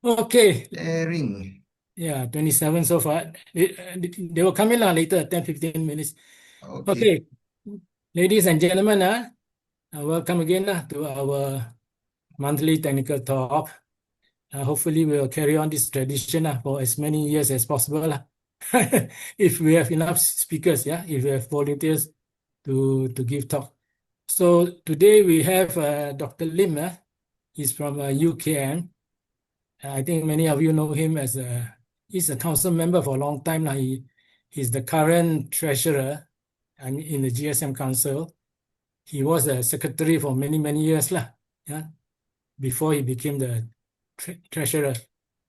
Okay, Sharing. yeah, 27 so far. They will come in later, 10, 15 minutes. Okay. Okay, ladies and gentlemen, welcome again to our monthly technical talk. Hopefully, we will carry on this tradition for as many years as possible. If we have enough speakers, yeah, if we have volunteers to give talk. So today we have Dr. Lim. He's from UKM. I think many of you know him as he's a council member for a long time now. He's the current treasurer in the GSM Council. He was a secretary for many years lah, yeah, before he became the treasurer.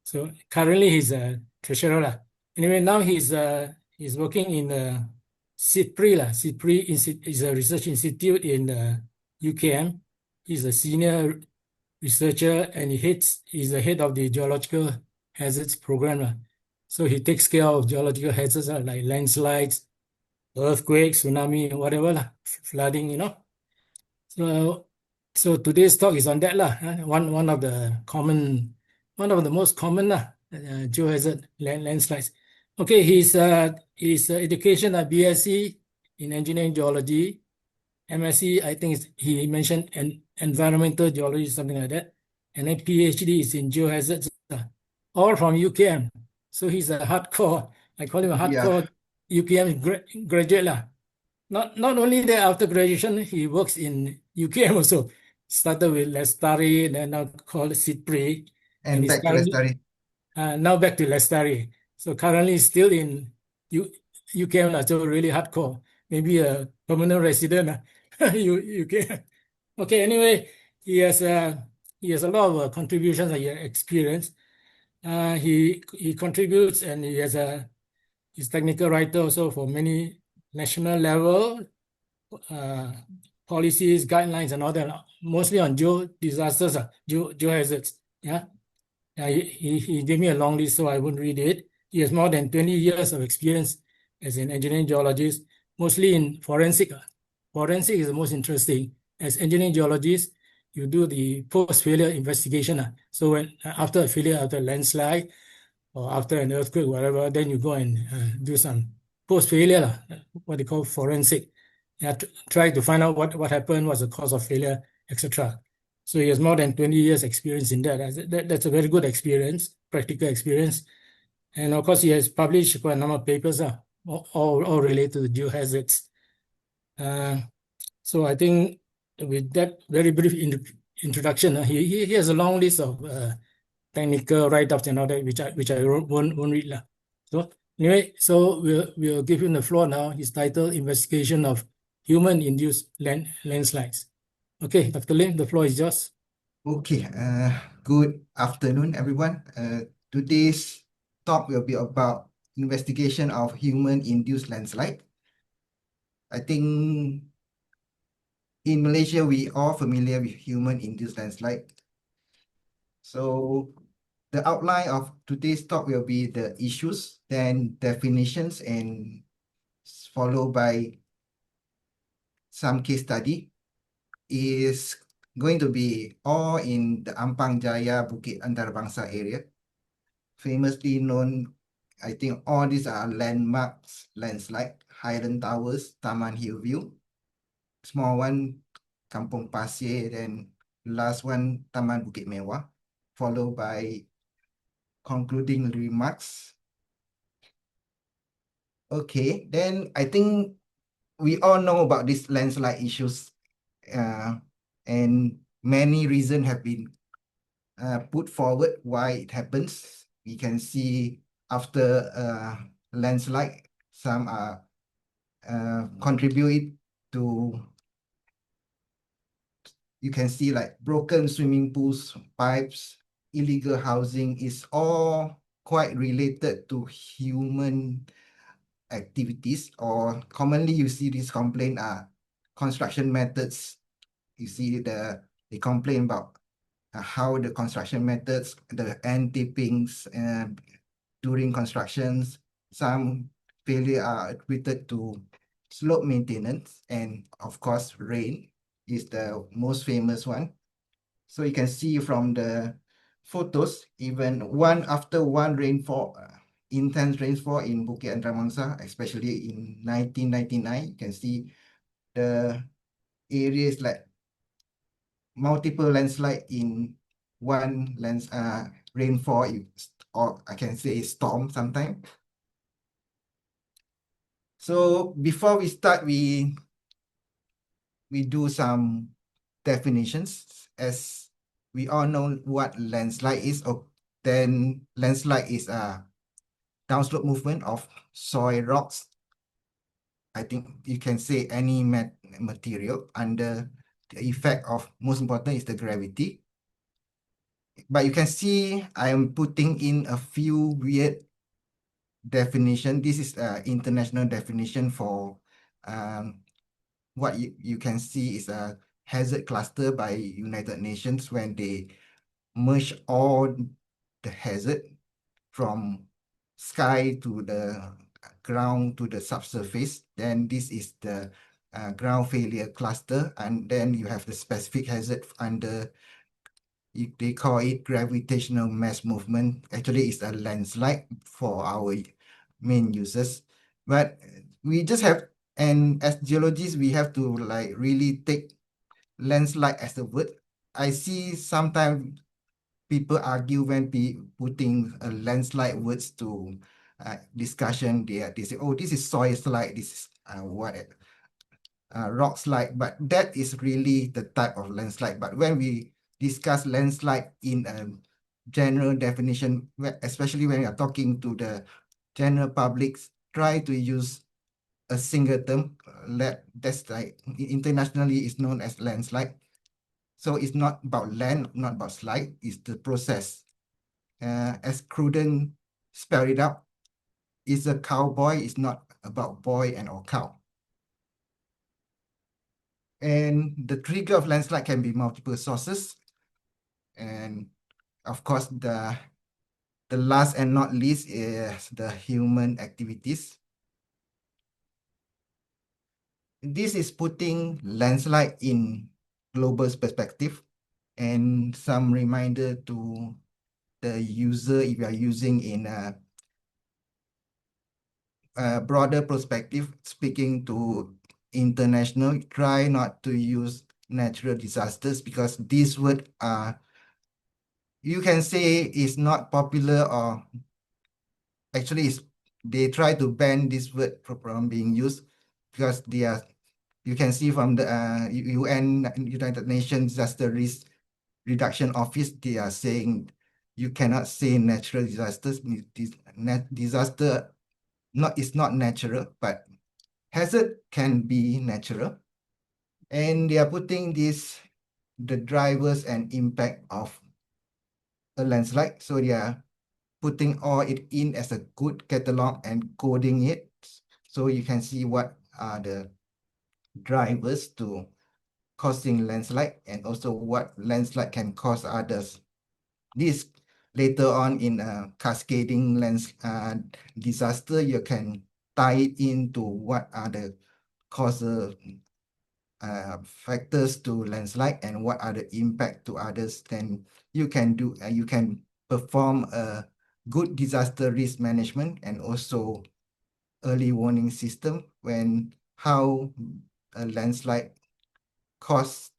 So currently he's a treasurer lah. Anyway, now he's working in SIPRI lah. SIPRI is a research institute in UKM. He's a senior researcher and he's the head of the geological hazards program lah. So he takes care of geological hazards like landslides, earthquakes, tsunami, whatever lah, flooding, you know. So, so today's talk is on that lah. One of the most common geohazard landslides. Okay, his education at BSc in engineering geology, MSc I think he mentioned environmental geology, something like that, and then PhD is in geohazards, all from UKM. So he's a hardcore. I call him a Yeah. hardcore UKM graduate lah. Not only that, after graduation, he works in UKM also. Started with Lestari, then now called Sitpri, and And he's back to currently Lestari. now back to Lestari. So currently still in U, UKM, so really hardcore. Maybe a permanent resident, UK. Okay, anyway, he has a lot of contributions and experience. He contributes and he has he's technical writer also for many national level uh, policies, guidelines, and all that, mostly on geo disasters, geohazards. Yeah, he gave me a long list, so I won't read it. He has more than 20 years of experience as an engineering geologist, mostly in forensic. Forensic is the most interesting. As engineering geologist, you do the post-failure investigation. So when after a failure, after a landslide, or after an earthquake, whatever, then you go and do some post-failure, what they call forensic. Yeah, try to find out what happened, what's the cause of failure, etc. So he has more than 20 years experience in that. That's a very good experience, practical experience. And of course, he has published quite a number of papers, all related to geohazards. Uh, so I think with that very brief introduction, he has a long list of technical write-ups and all that, which I won't read lah. So anyway, so we'll give him the floor now. His title: Investigation of Human-Induced Landslides. Okay, Dr. Lim, the floor is yours. Okay. Good afternoon, everyone. Today's talk will be about investigation of human-induced landslide. I think in Malaysia, we are familiar with human-induced landslide. So the outline of today's talk will be the issues, then definitions, and followed by some case study. Is going to be all in the Ampang Jaya Bukit Antarabangsa area. Famously known, I think all these are landmarks, landslide, Highland Towers, Taman Hillview. Small one, Kampung Pasir, then last one, Taman Bukit Mewah, followed by concluding remarks. Okay, then I think we all know about these landslide issues, and many reasons have been put forward why it happens. We can see after landslide, some are contribute to, you can see like broken swimming pools, pipes, illegal housing is all quite related to human activities, or commonly you see this complaint are construction methods. You see they complain about how the construction methods, the end tippings during constructions, some failure are attributed to slope maintenance, and of course rain is the most famous one. So you can see from the photos, even one after one rainfall, intense rainfall in Bukit Andramangsa, especially in 1999. You can see the areas like multiple landslide in one rainfall, or I can say storm sometimes. So before we start, we do some definitions. As we all know what landslide is, or then landslide is a downslope movement of soil rocks. I think you can say any material under the effect of, most important is the gravity. But you can see I am putting in a few weird definition. This is an international definition for what you can see is a hazard cluster by United Nations when they merge all the hazard from sky to the ground to the subsurface. Then this is the ground failure cluster, and then you have the specific hazard under, they call it gravitational mass movement. Actually, it's a landslide for our main users. But we just have, and as geologists, we have to like really take landslide as a word. I see sometimes people argue when putting a landslide words to discussion. They say, oh, this is soil slide, this is what rock slide, but that is really the type of landslide. But when we discuss landslide in a general definition, especially when you're talking to the general public, try to use a single term. That's like internationally is known as landslide. So it's not about land, not about slide, it's the process. As Cruden spelled it out, it's a cowboy, it's not about boy and or cow. And the trigger of landslide can be multiple sources. And of course, the last and not least is the human activities. This is putting landslide in global perspective and some reminder to the user if you are using in a broader perspective, speaking to international, try not to use natural disasters because these words are, you can say, is not popular, or actually they try to ban this word from being used because they are, you can see from the UN, United Nations Disaster Risk Reduction Office, they are saying you cannot say natural disasters. Disaster is not natural, but hazard can be natural. And they are putting the drivers and impact of a landslide. So they are putting all it in as a good catalog and coding it. So you can see what are the drivers to causing landslide and also what landslide can cause others. This later on in a cascading disaster, you can tie it into what are the causes factors to landslide and what are the impact to others. Then you can perform a good disaster risk management and also early warning system when how a landslide cause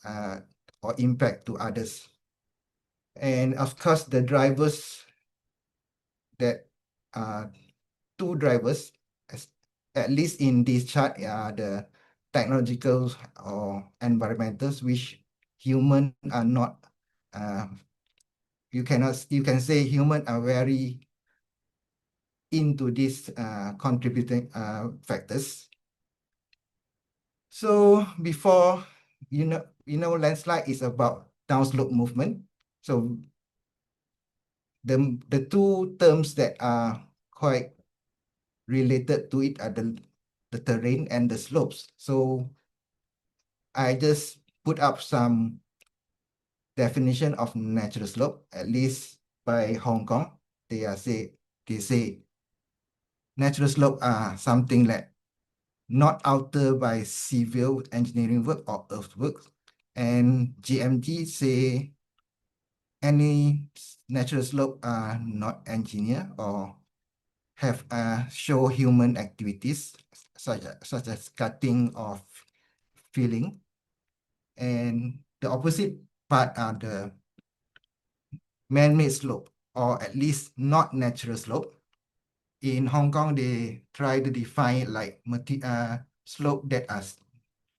or impact to others. And of course, the drivers that two drivers, at least in this chart, are the technological or environmentals, which human are not, you can say human are very into these contributing factors. So before, landslide is about downslope movement. So the two terms that are quite related to it are the terrain and the slopes. So I just put up some definition of natural slope, at least by Hong Kong. They say natural slope are something that not altered by civil engineering work or earthworks. And GMG say any natural slope are not engineered or have show human activities such as cutting or filling, and the opposite part are the man-made slope, or at least not natural slope. In Hong Kong, they try to define like slope that are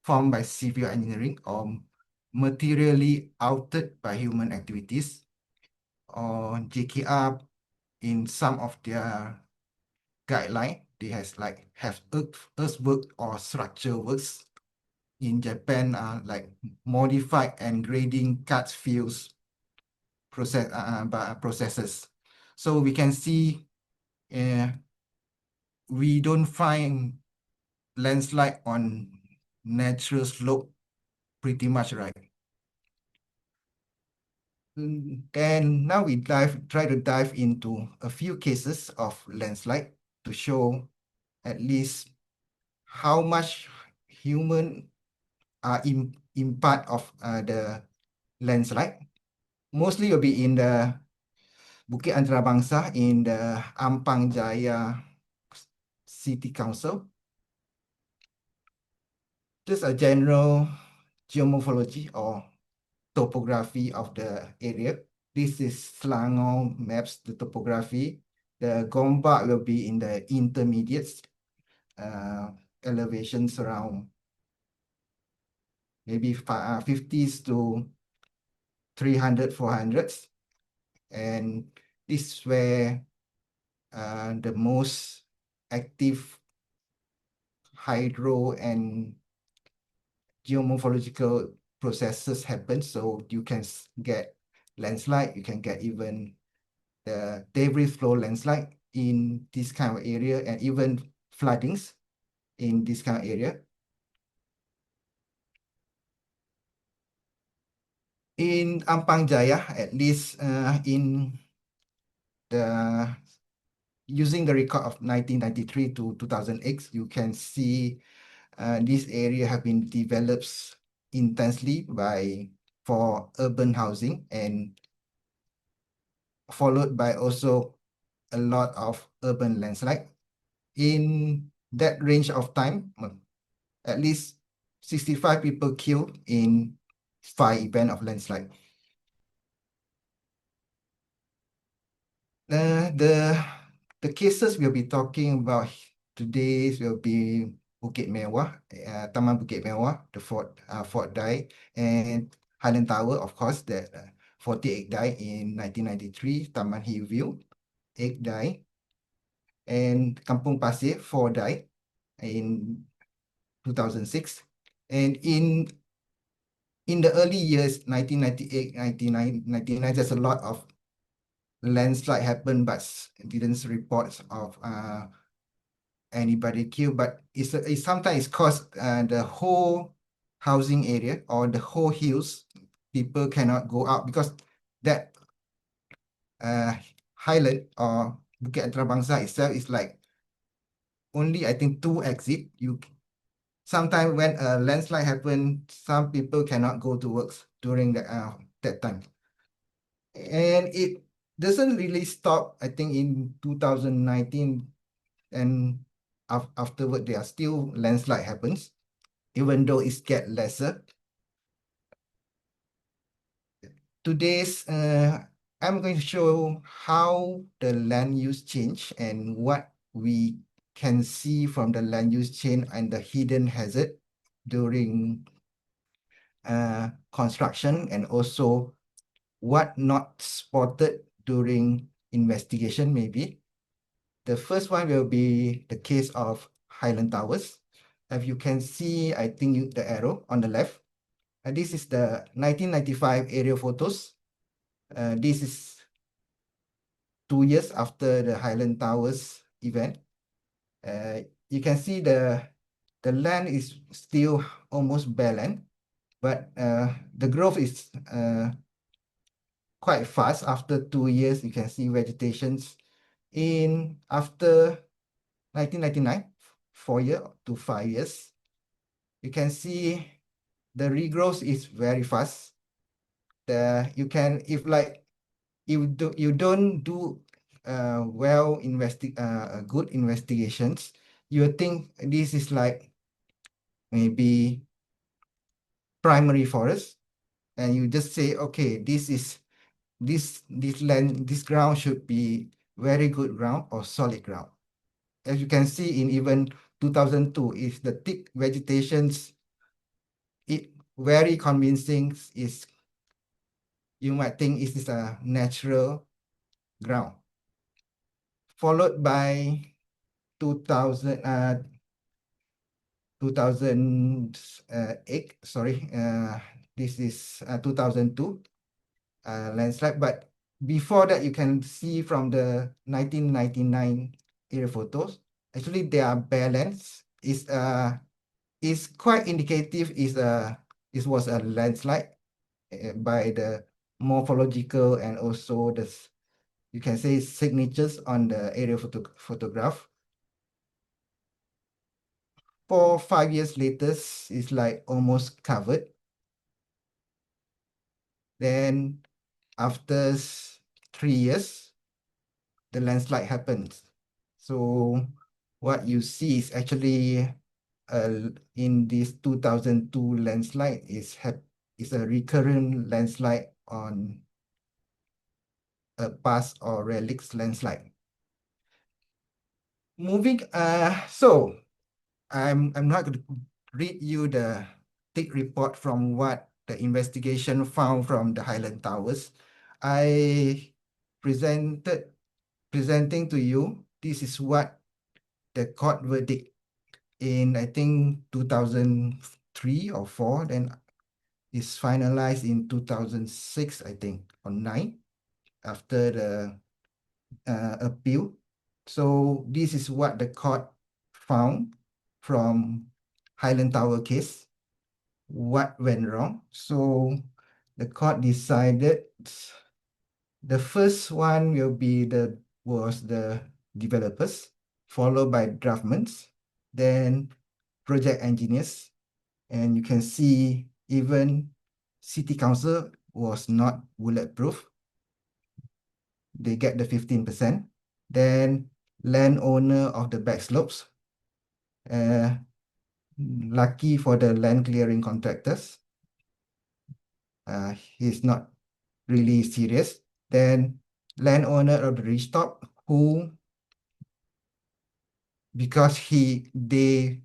formed by civil engineering or materially altered by human activities, or JKR in some of their guideline, they have earthwork or structure works. In Japan, like modified and grading cut fields processes. So we can see uh, we don't find landslide on natural slope pretty much, right? Then now we try to dive into a few cases of landslide to show at least how much human are in part of the landslide. Mostly will be in the Bukit Antarabangsa in the Ampang Jaya City Council. Just a general geomorphology or topography of the area. This is Selangor maps, the topography. The Gombak will be in the intermediates, elevations around maybe 50s to 300, 400s. And this is where the most active hydro and geomorphological processes happen. So you can get landslide, you can get even the debris flow landslide in this kind of area, and even floodings in this kind of area. In Ampang Jaya, at least in the using the record of 1993 to 2008, you can see this area have been developed intensely for urban housing, and followed by also a lot of urban landslide. In that range of time, at least 65 people killed in 5 events of landslide. The cases we'll be talking about today will be Bukit Mewah, Taman Bukit Mewah, the Fort died, and Highland Tower, of course, that 48 died in 1993, Taman Hillview, 8 died, and Kampung Pasir, 4 died in 2006. And in the early years, 1998, 1999, there's a lot of landslide happened, but didn't report of anybody killed. But it's sometimes caused the whole housing area or the whole hills. People cannot go out because that highland or Bukit Antarabangsa itself is like only, I think, 2 exit. Sometimes when a landslide happen, some people cannot go to work during that time. And it doesn't really stop, I think, in 2019, and afterward there are still landslide happens, even though it's get lesser. Today's I'm going to show how the land use change and what we can see from the land use change and the hidden hazard during construction, and also what not spotted during investigation maybe. The first one will be the case of Highland Towers. As you can see, I think the arrow on the left, and this is the 1995 aerial photos. This is 2 years after the Highland Towers event. You can see the land is still almost bare land, but the growth is quite fast. After 2 years, you can see vegetations. After 1999, 4 years to 5 years, you can see the regrowth is very fast. If like you don't do good investigations, you think this is like maybe primary forest, and you just say, okay, this ground should be very good ground or solid ground. As you can see in even 2002, if the thick vegetations, it very convincing, is you might think it is a natural ground. Followed by 2000, 2008, sorry, this is 2002 landslide. But before that, you can see from the 1999 aerial photos, actually they are bare lands. Is quite indicative. It was a landslide by the morphological and also the, you can say, signatures on the aerial photograph. 4 5 years later, it's like almost covered. Then after 3 years, the landslide happens. So what you see is actually in this 2002 landslide is a recurrent landslide on a past or relics landslide. Moving, so I'm not going to read you the thick report from what the investigation found from the Highland Towers. I presenting to you, this is what the court verdict in, I think, 2003 or 4, then is finalized in 2006, I think, or 9, after the appeal. So this is what the court found from Highland Tower case. What went wrong? So the court decided the first one was the developers, followed by draftsmen, then project engineers, and you can see even city council was not bulletproof. They get the 15%. Then landowner of the back slopes, lucky for the land clearing contractors, he's not really serious. Then landowner of the ridge top, who, because they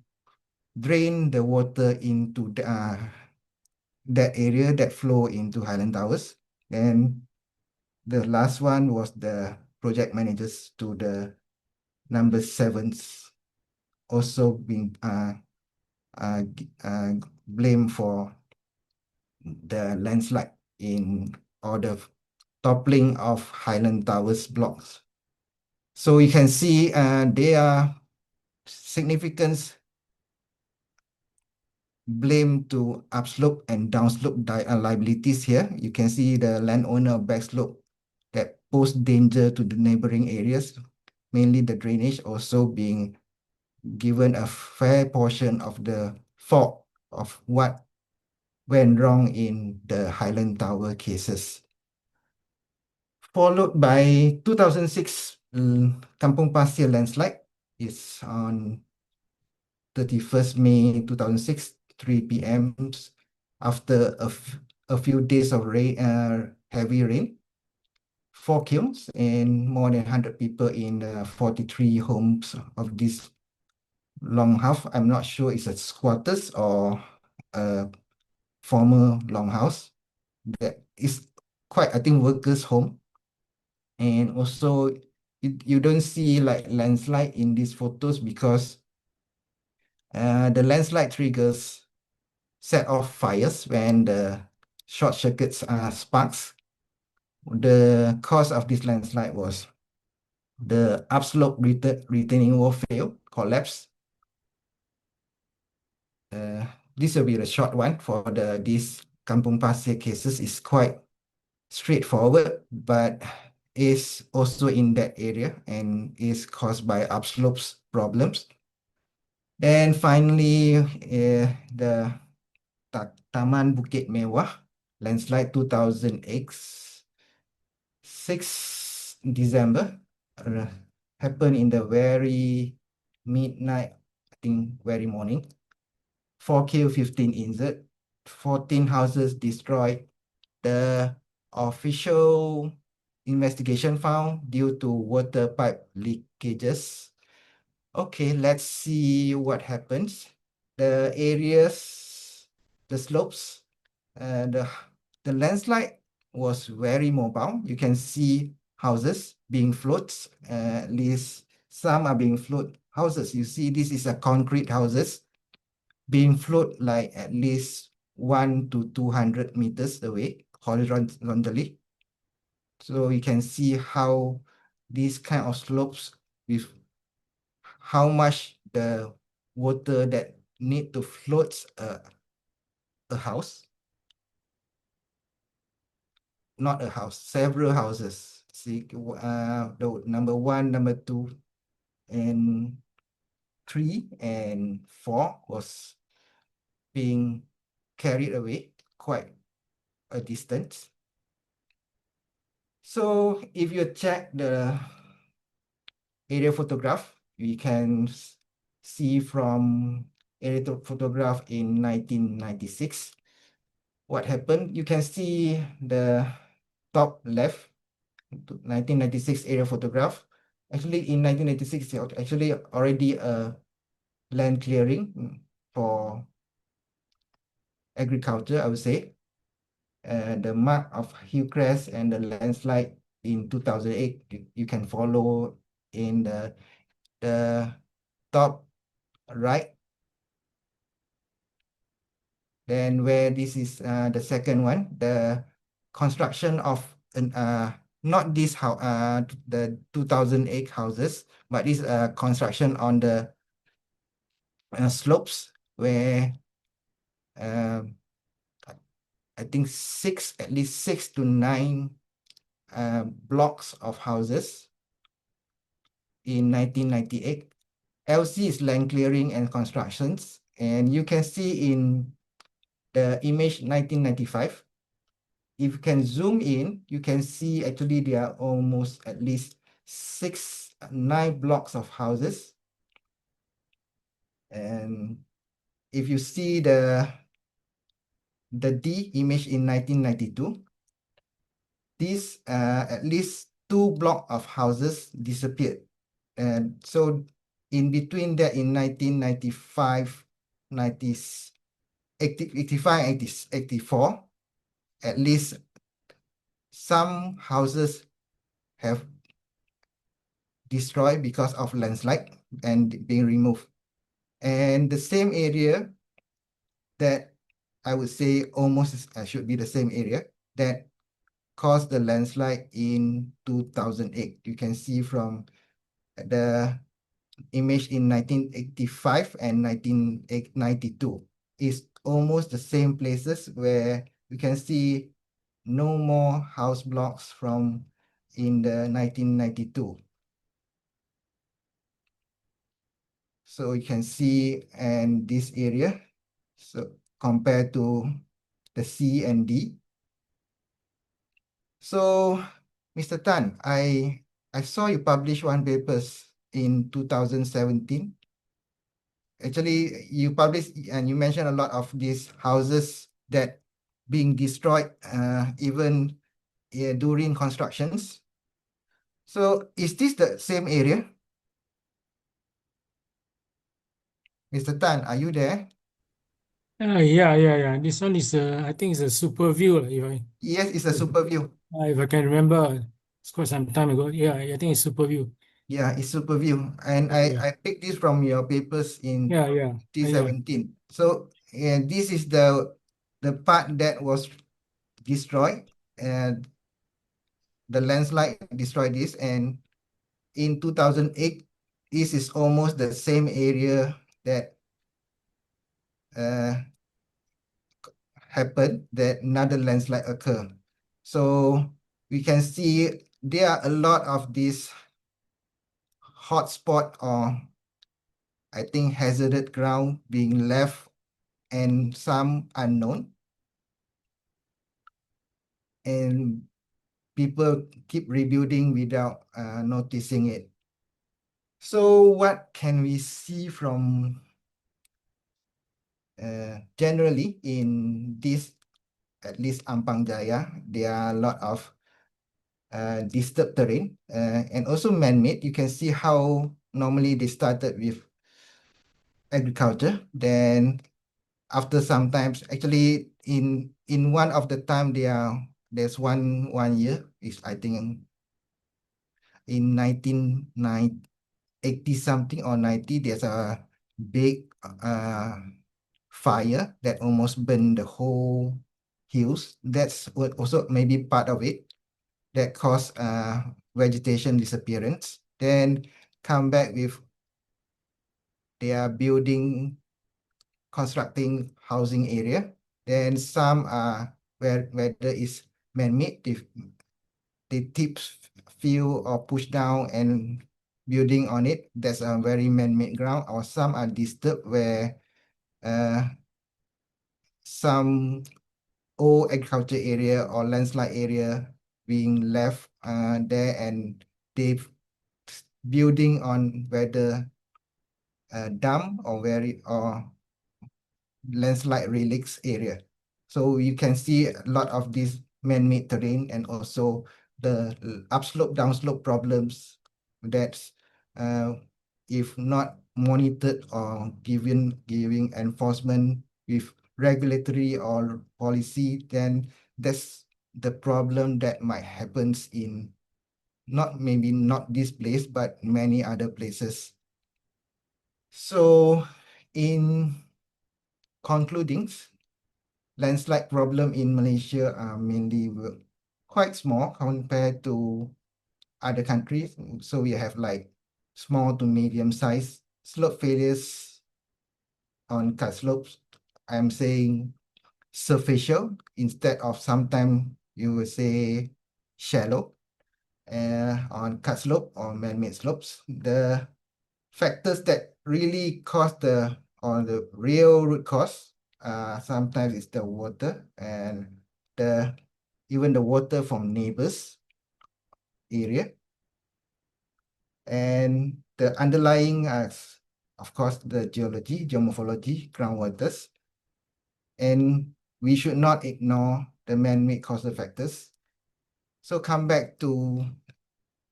drain the water into that area that flow into Highland Towers. And the last one was the project managers to the number 7s, also being blamed for the landslide or the toppling of Highland Towers blocks. So you can see there are significant blame to upslope and downslope liabilities here. You can see the landowner of backslope that pose danger to the neighboring areas, mainly the drainage, also being given a fair portion of the fault of what went wrong in the Highland Tower cases. Followed by 2006 Kampung Pasir landslide is on 31st May 2006, 3 p.m. after a few days of heavy rain. 4 kilns and more than 100 people in 43 homes of this longhouse. I'm not sure it's a squatters or a former longhouse. That is quite, I think, workers' home. And also, you don't see like landslide in these photos because the landslide triggers set off fires when the short circuits sparks. The cause of this landslide was the upslope retaining wall collapse. This will be the short one for these Kampung Pasir cases. Is quite straightforward, but is also in that area and is caused by upslopes problems. And finally, the Taman Bukit Mewah landslide 2008, 6th December, happened in the very midnight, I think very morning. 4 killed, 15 injured, 14 houses destroyed. The official investigation found due to water pipe leakages. Okay, let's see what happens. The areas, the slopes, uh, the, the landslide was very mobile. You can see houses being floats, at least some are being float houses. You see, this is a concrete houses being float like at least 1 to 200 meters away horizontally. So you can see how these kind of slopes with how much the water that need to float a house, not a house, several houses. See, the number 1, number 2, and 3 and 4 was being carried away quite a distance. So if you check the area photograph, we can see from area photograph in 1996 what happened. You can see the top left 1996 area photograph. Actually, in 1996, actually already a land clearing for agriculture, I would say. The mark of Hillcrest and the landslide in 2008, you can follow in the top right. Then where this is the second one, the construction of not this house, the 2008 houses, but this construction on the slopes where um, I think at least 6 to 9 blocks of houses in 1998. LC is land clearing and constructions, and you can see in the image 1995. If you can zoom in, you can see actually there are almost at least 9 blocks of houses. And if you see the D image in 1992, these at least 2 blocks of houses disappeared. And so in between that in 1995, 90, 85, 84, at least some houses have destroyed because of landslide and being removed. And the same area that I would say almost should be the same area that caused the landslide in 2008. You can see from the image in 1985 and 1992 is almost the same places where you can see no more house blocks from in the 1992. So you can see and this area, so compared to the C and D. So Mr. Tan, I saw you publish one papers in 2017. Actually, you published and you mentioned a lot of these houses that being destroyed even during constructions. So is this the same area? Mr. Tan, are you there? Yeah. This one is, I think it's a super view, Yes, it's a super view. if I can remember. It's quite some time ago. Yeah, I think it's super view. Yeah, it's super view. And Yeah, yeah, I picked this from your papers in yeah. 2017. So this is the part that was destroyed, and the landslide destroyed this. And in 2008, this is almost the same area that uh, happened, that another landslide occurred. So we can see there are a lot of these hotspot or I think hazarded ground being left and some unknown. And people keep rebuilding without noticing it. So what can we see from generally in this, at least Ampang Jaya, there are a lot of disturbed terrain and also man-made. You can see how normally they started with agriculture. Then after some times, actually in one of the time there's one year is I think in 1980 something or 90, there's a big fire that almost burned the whole hills. That's what also maybe part of it that caused vegetation disappearance. Then come back with they are building, constructing housing area. Then some are where there is man-made, they tip fill or push down and building on it. That's a very man-made ground. Or some are disturbed where uh, some old agriculture area or landslide area being left there, and they building on whether dam or very or landslide relics area. So you can see a lot of this man-made terrain and also the upslope, downslope problems that's if not monitored or giving enforcement with regulatory or policy, then that's the problem that might happens in not maybe not this place, but many other places. So in concluding, landslide problem in Malaysia are mainly quite small compared to other countries. So we have like small to medium size slope failures on cut slopes. I'm saying superficial instead of sometimes you will say shallow on cut slope or man-made slopes. The factors that really cause the real root cause sometimes it's the water and the even the water from neighbors area, and the underlying of course the geology, geomorphology, groundwaters, and we should not ignore the man-made causal factors. So come back to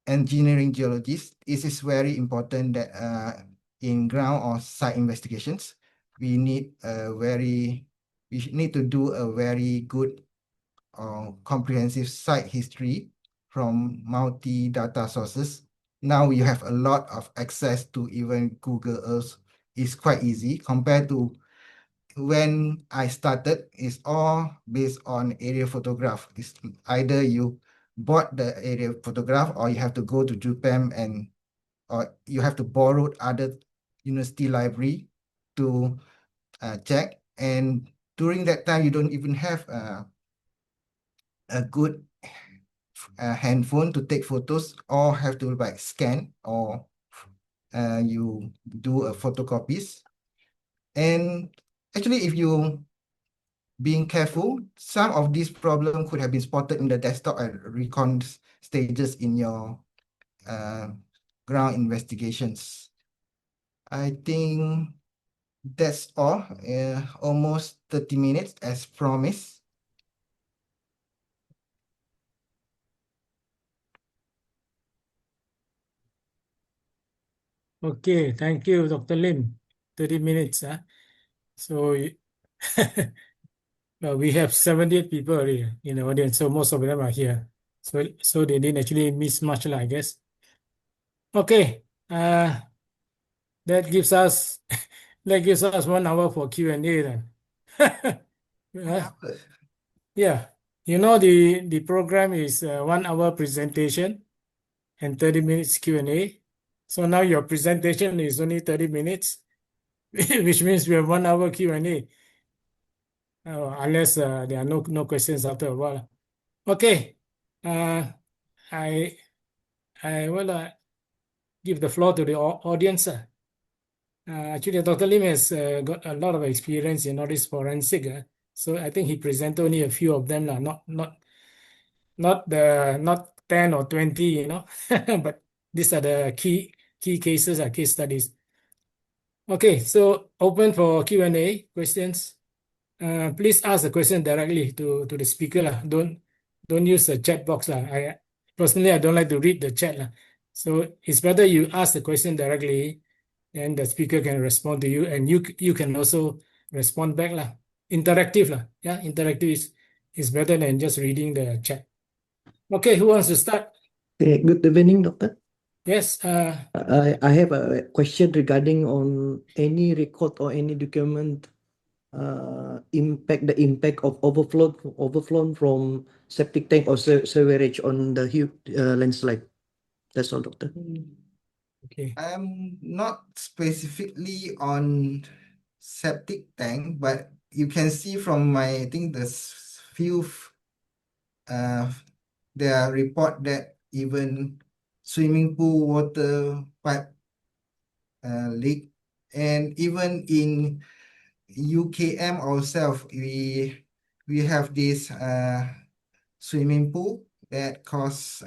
engineering geologists. It is very important that in ground or site investigations, we need to do a very good comprehensive site history from multi data sources. Now you have a lot of access to even Google Earth. It's quite easy compared to when I started. It's all based on aerial photograph. It's either you bought the aerial photograph or you have to go to JUPEM or you have to borrow other university library to check. And during that time, you don't even have a good handphone to take photos, or have to like scan or you do a photocopies. And actually, if you being careful, some of these problems could have been spotted in the desktop and recon stages in your uh, ground investigations. I think that's all. Almost 30 minutes as promised. Okay, thank you, Dr. Lim. 30 minutes. So well, we have 78 people already in the audience, so most of them are here. So they didn't actually miss much, I guess. Okay, that gives us that gives us 1 hour for Q&A then. Uh, yeah, the program is 1 hour presentation and 30 minutes Q&A. So now your presentation is only 30 minutes, which means we have 1 hour Q&A, unless there are no questions after a while. Okay, uh, I I will give the floor to the audience. Actually, Dr. Lim has got a lot of experience in all this forensic. So I think he presented only a few of them, not not 10 or 20, but these are the key cases or case studies. Okay, so open for Q&A questions. Please ask the question directly to the speaker lah. Don't use the chat box lah. I personally I don't like to read the chat lah. So it's better you ask the question directly, and the speaker can respond to you, and you can also respond back lah. Interactive lah. Yeah, interactive is better than just reading the chat. Okay, who wants to start? Okay, good evening, doctor. Yes. I have a question regarding on any record or any document the impact of overflow from septic tank or sewerage on the landslide. That's all, doctor. Okay. I'm not specifically on septic tank, but you can see from my, I think few, there are report that even swimming pool water pipe leak, and even in UKM ourselves, we have this swimming pool that cause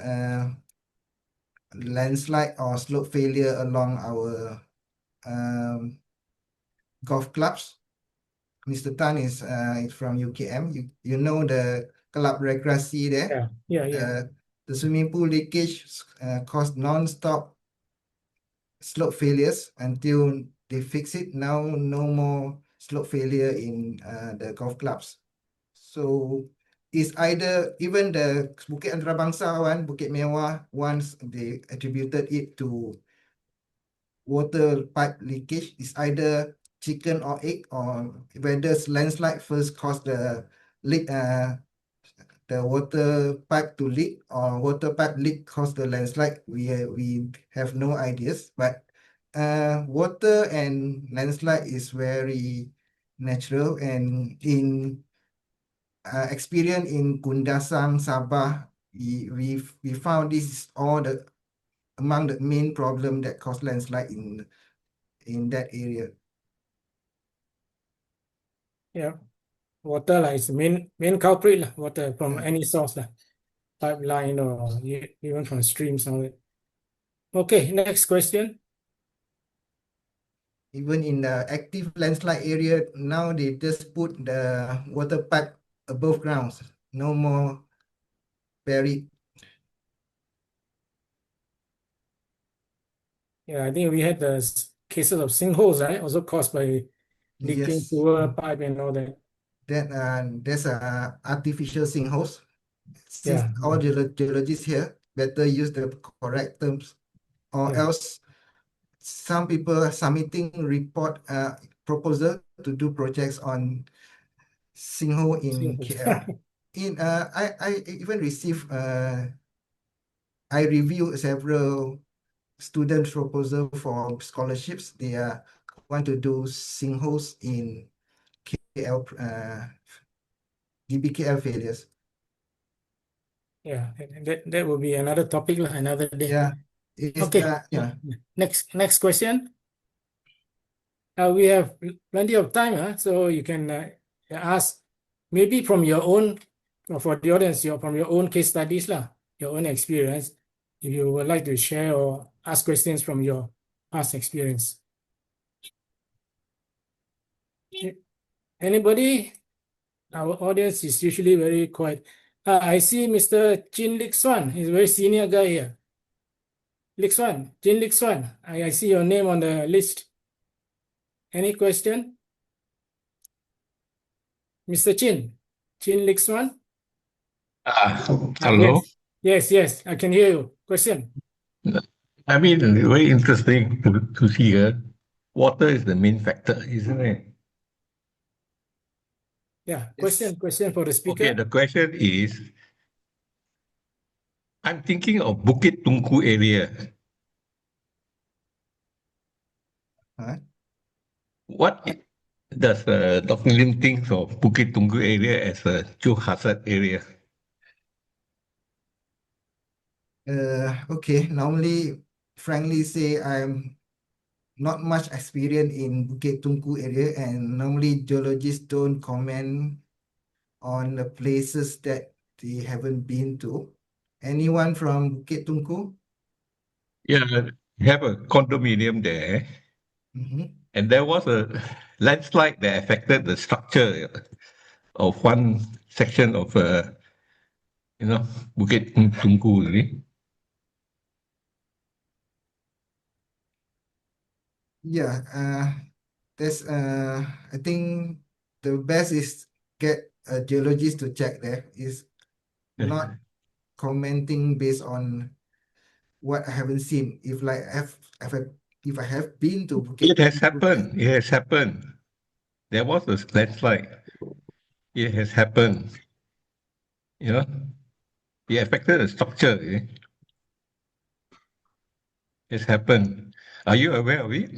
landslide or slope failure along our golf clubs. Mr. Tan is from UKM. You know the club recreasi there. Yeah. The swimming pool leakage caused non-stop slope failures until they fix it. Now no more slope failure in the golf clubs. So it's either even the Bukit Antarabangsa one, Bukit Mewah, once they attributed it to water pipe leakage, is either chicken or egg, or whether landslide first caused the leak, the water pipe to leak, or water pipe leak caused the landslide. We have no ideas, but water and landslide is very natural, and in experience in Kundasang, Sabah, we found this is all among the main problem that cause landslide in that area. Yeah. Water lah is the main culprit lah. Water from any source lah, pipeline or even from streams. All that. Okay, next question. Even in the active landslide area, now they just put the water pipe above ground, no more buried. Yeah, I think we had the cases of sinkholes, right? Also caused by leaking Yes, sewer pipe and all that. there's a artificial sinkholes. Since Yeah. all geologists here, better use the correct terms, or Yeah. else some people are submitting report proposal to do projects on sinkhole in Sinkholes. KL. I even received I review several student proposal for scholarships. They want to do sinkholes in KL, DBKL failures. Yeah, that will be another topic lah, another day. Yeah, it's Okay. yeah. Next question. We have plenty of time, so you can ask maybe from your own, or for the audience, from your own case studies lah, your own experience. If you would like to share or ask questions from your past experience. Anybody? Our audience is usually very quiet. I see Mr. Chin Lik Swan. He's a very senior guy here. Lik Swan, Chin Lik Swan. I see your name on the list. Any question? Mr. Chin Lik Swan? Hello. Yes, I can hear you. Question. I mean, very interesting to see here. Water is the main factor, isn't it? Yeah, Yes. question for the speaker. Okay, the question is, I'm thinking of Bukit Tungku area. Huh? What does Dr. Lim think of Bukit Tungku area as a geohazard area? Okay, normally, frankly say I'm not much experience in Bukit Tungku area, and normally geologists don't comment on the places that they haven't been to. Anyone from Bukit Tungku? Yeah, have a condominium there, Mhm. and there was a landslide that affected the structure of one section of you know, Bukit Tungku. Really. Yeah, there's I think the best is get a geologist to check there. Is not commenting based on what I haven't seen. If I have been to It Bukit has Tungku, happened. It has happened. There was a landslide. It has happened. You know, it affected the structure. It's happened. Are you aware of it?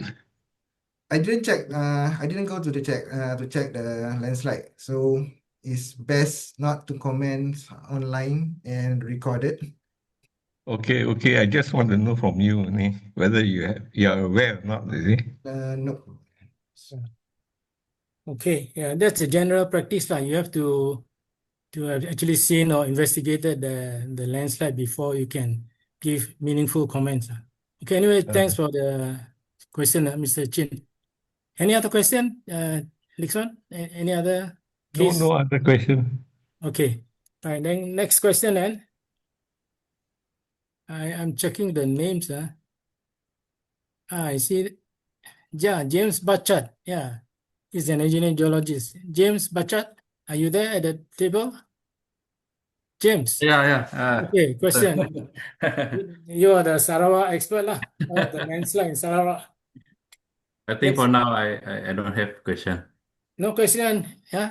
I didn't check. I didn't go to the check to check the landslide. So it's best not to comment online and record it. Okay, okay. I just want to know from you whether you are aware or not. Is it? No. Okay, yeah, that's a general practice lah. You have to have actually seen or investigated the landslide before you can give meaningful comments. Okay, anyway, thanks for the question, Mr. Chin. Any other question, Lixon? Any other No, case? no other question. Okay, all right, then next question then. I'm checking the names. I see. Yeah, James Bachat. Yeah, he's an engineering geologist. James Bachat, are you there at the table? James. Yeah, yeah. Okay, question. You are the Sarawak expert lah. Oh, the landslide in Sarawak. I think Yes. for now I don't have question. No question. Yeah.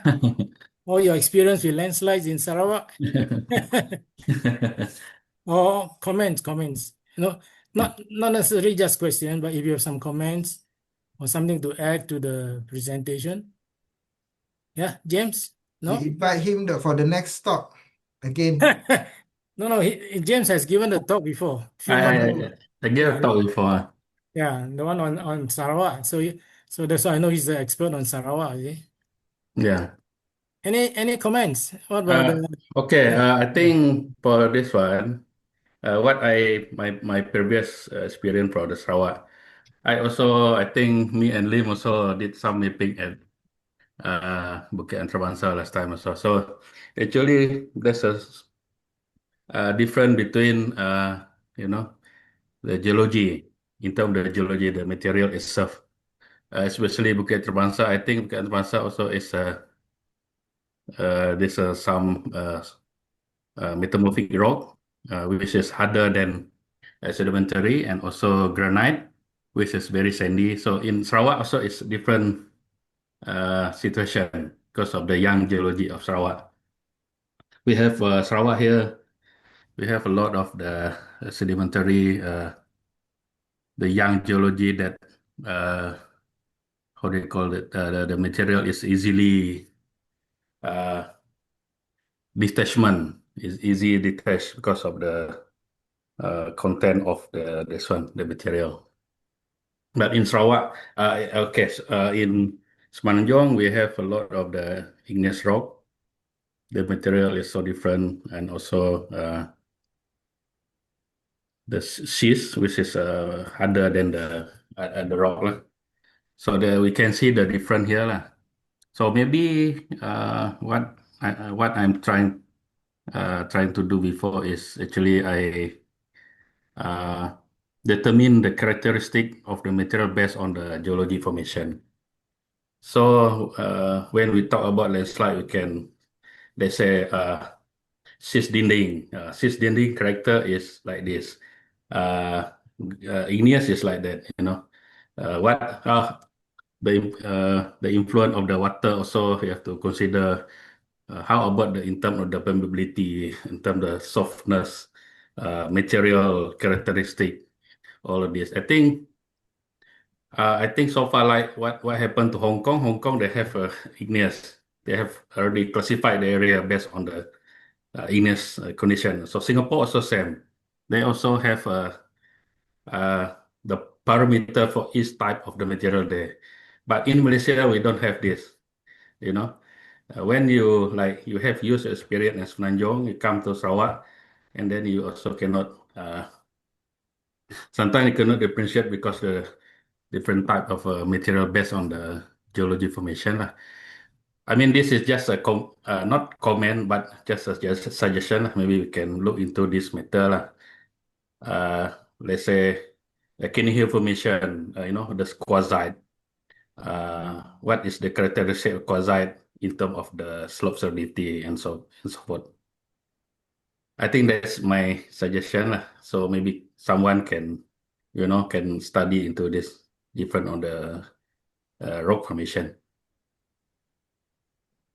All your experience with landslides in Sarawak. Or comments. Not necessarily just question, but if you have some comments or something to add to the presentation. Yeah, James? We No? invite him for the next talk again. No, James has given the talk before, a few I I months I ago. I gave Yeah, a talk before. yeah, the one on Sarawak. So that's why I know he's the expert on Sarawak. Okay? Yeah. Any comments? What about Uh, the okay. yeah, I yeah. think for this one, what my previous experience for the Sarawak, I think me and Lim also did some mapping at Bukit Antramansa last time also. So actually, there's a difference between the geology in terms of the geology, the material itself. Especially Bukit Terbansa. I think Bukit Terbansa also is there's some metamorphic rock, which is harder than sedimentary, and also granite, which is very sandy. So in Sarawak also it's different situation because of the young geology of Sarawak. We have Sarawak here. We have a lot of the sedimentary, the young geology that how do you call it? The material is easily uh, detachment is easy detached because of the content of the material. But in Sarawak, in Semenanjung, we have a lot of the igneous rock. The material is so different, and also the schist, which is harder than the rock lah. So we can see the difference here lah. So maybe what I'm trying to do before is actually I uh, determine the characteristic of the material based on the geology formation. So when we talk about landslide, we can let's say schist dinding. Schist dinding character is like this. Uh, Igneous is like that. What the influence of the water also you have to consider. How about in terms of the permeability, in terms of the softness, material characteristic, all of this. I think so far, like what happened to Hong Kong. Hong Kong, they have igneous. They have already classified the area based on the igneous condition. So Singapore also same. They also have the parameter for each type of the material there. But in Malaysia, we don't have this. You know, when you have used experience as Semenanjung, you come to Sarawak, and then you also cannot. Sometimes you cannot differentiate because the different type of material based on the geology formation lah. I mean, this is just not comment, but just a suggestion lah. Maybe we can look into this matter lah. Let's say the Kidney Hill formation, the quartzite. What is the characteristic of quartzite in terms of the slope stability and so forth. I think that's my suggestion lah. So maybe someone can study into this different on the rock formation.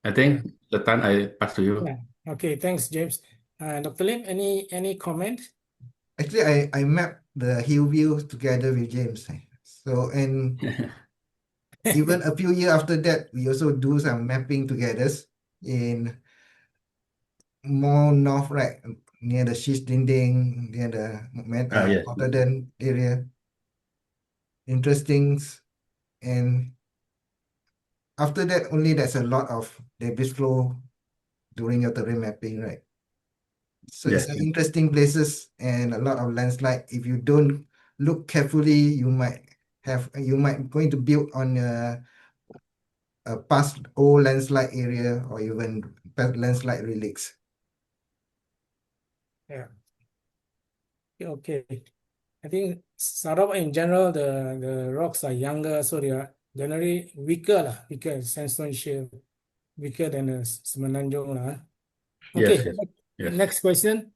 I think the time I pass to you. Yeah. Okay, thanks, James. Dr. Lim, any comment? Actually, I mapped the hill view together with James. So, and even a few years after that, we also do some mapping together in more north, right, near the schist dinding, near the Yes. Rotterdam area. Interesting. And after that, only there's a lot of debris flow during your terrain mapping, right? So it's Yes. an interesting places and a lot of landslide. If you don't look carefully, you might going to build on a past old landslide area or even past landslide relics. Yeah. Okay. I think Sarawak in general, the rocks are younger, so they are generally weaker sandstone shale, weaker than the Semenanjung lah. Yes. Okay, Yes. Yes. next question.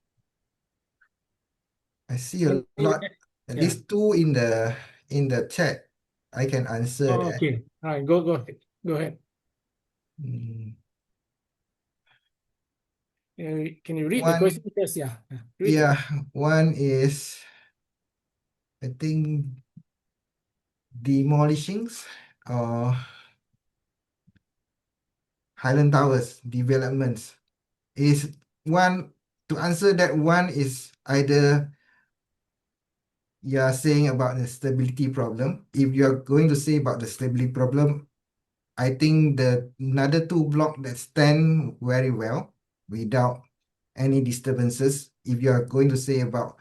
I see a lot, at Yeah. least two in the chat. I can answer Oh, that. okay. All right, go ahead. Mm, Can you read the One, question first? Yeah. Read. yeah, one is, I think, demolishings or Highland Towers developments. Is one, to answer that one is either you are saying about the stability problem. If you are going to say about the stability problem, I think the another two block that stand very well without any disturbances. If you are going to say about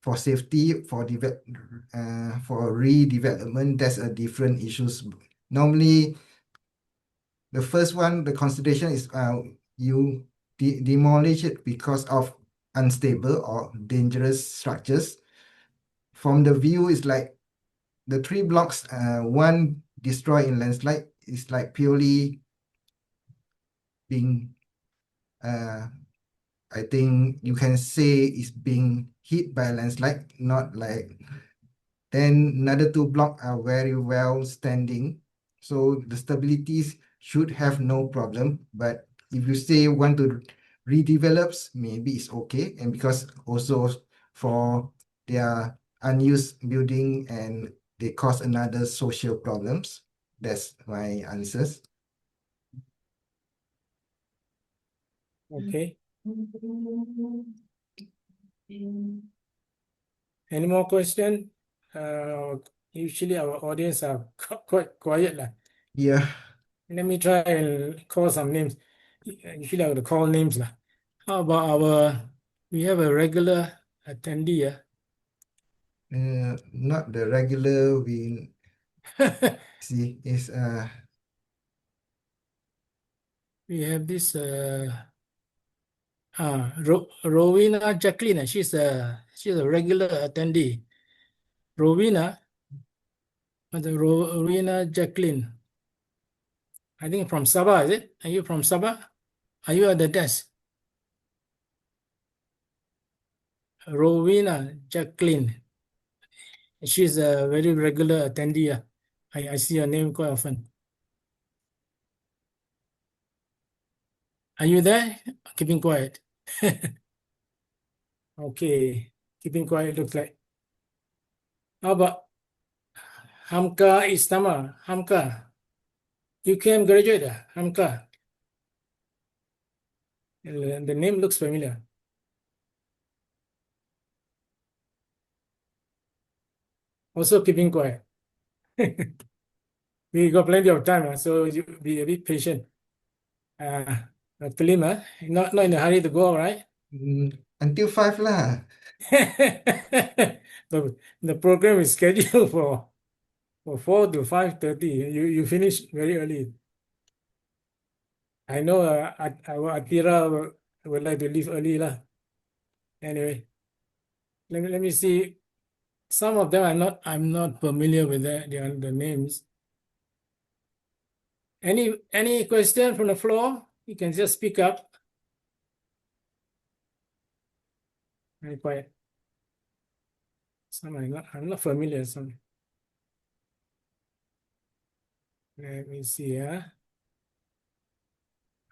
for safety, for redevelopment, that's a different issues. Normally, the first one, the consideration is you demolish it because of unstable or dangerous structures. From the view, it's like the three blocks, one destroyed in landslide is like purely being, I think you can say is being hit by a landslide, not like, then another two blocks are very well standing. So the stabilities should have no problem. But if you say want to redevelops, maybe it's okay. And because also for their unused building and they cause another social problems. That's my answers. Okay. Any more question? Usually our audience are quite quiet lah. Yeah. Let me try and call some names. Usually I would call names lah. How about we have a regular attendee. Not the regular we see is We have this Rowena Jacqueline. She's a regular attendee. Rowena Jacqueline. I think from Sabah, is it? Are you from Sabah? Are you at the desk? Rowena Jacqueline. She's a very regular attendee. I see her name quite often. Are you there? Keeping quiet. Okay, keeping quiet looks like. How about Hamka Istama? Hamka, you can graduate, Hamka. The name looks familiar. Also keeping quiet. We got plenty of time, so you be a bit patient. Dr. Lim, not in a hurry to go, right? Until 5 lah. The program is scheduled for 4 to 5:30. You finish very early. I know our Atira would like to leave early lah. Anyway, let me see. Some of them I'm not familiar with the names. Any question from the floor? You can just speak up. Very quiet. Some I'm not familiar. Some. Let me see. Are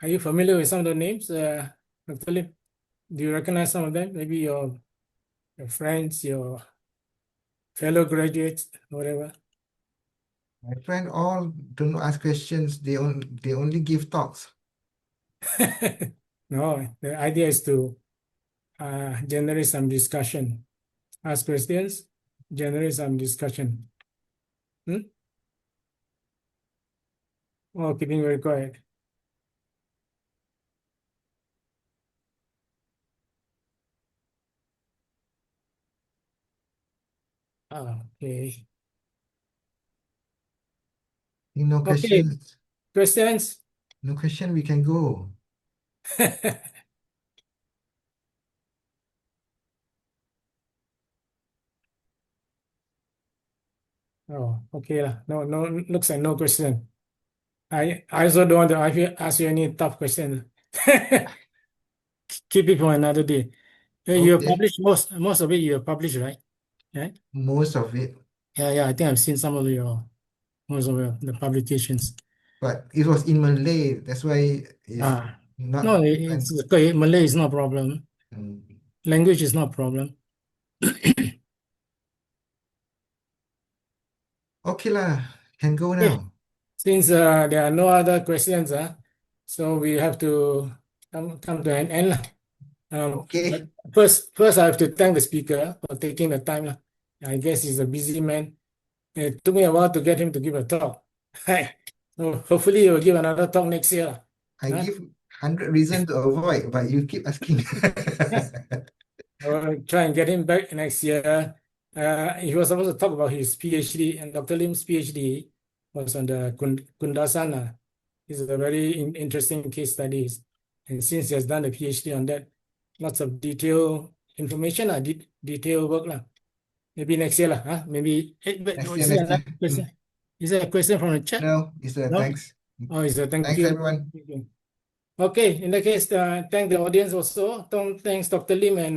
you familiar with some of the names, Dr. Lim? Do you recognize some of them? Maybe your friends, your fellow graduates, whatever. My friend all don't ask questions. They only give talks. No, the idea is to generate some discussion. Ask questions, generate some discussion. Oh, keeping very quiet. Okay. No Okay. questions. Questions? No question, we can go. Oh, okay lah. No, looks like no question. I also don't want to ask you any tough question. Keep it for another day. You have Okay. published most of it. You have published, right? Yeah. Most of it. Yeah. I think I've seen some of most of the publications. But it was in Malay. That's why it's not. No, it's okay. Malay is no problem. Language is no problem. Okay lah, can go Okay. now. Since there are no other questions, so we have to come to an end lah. Okay. But first I have to thank the speaker for taking the time lah. I guess he's a busy man. It took me a while to get him to give a talk. So hopefully he will give another talk next year lah. I give 100 reasons to avoid, but you keep asking. I will try and get him back next year. He was supposed to talk about his PhD, and Dr. Lim's PhD was on the Kundasana. It's a very interesting case studies. And since he has done a PhD on that, lots of detailed information, detailed work lah. Maybe next year lah. Maybe Next is year, there another question? Is there a question from the chat? No, it's a No? thanks. Oh, it's a thank Thanks, you. everyone. Okay, in that case, thank the audience also. Thanks Dr. Lim and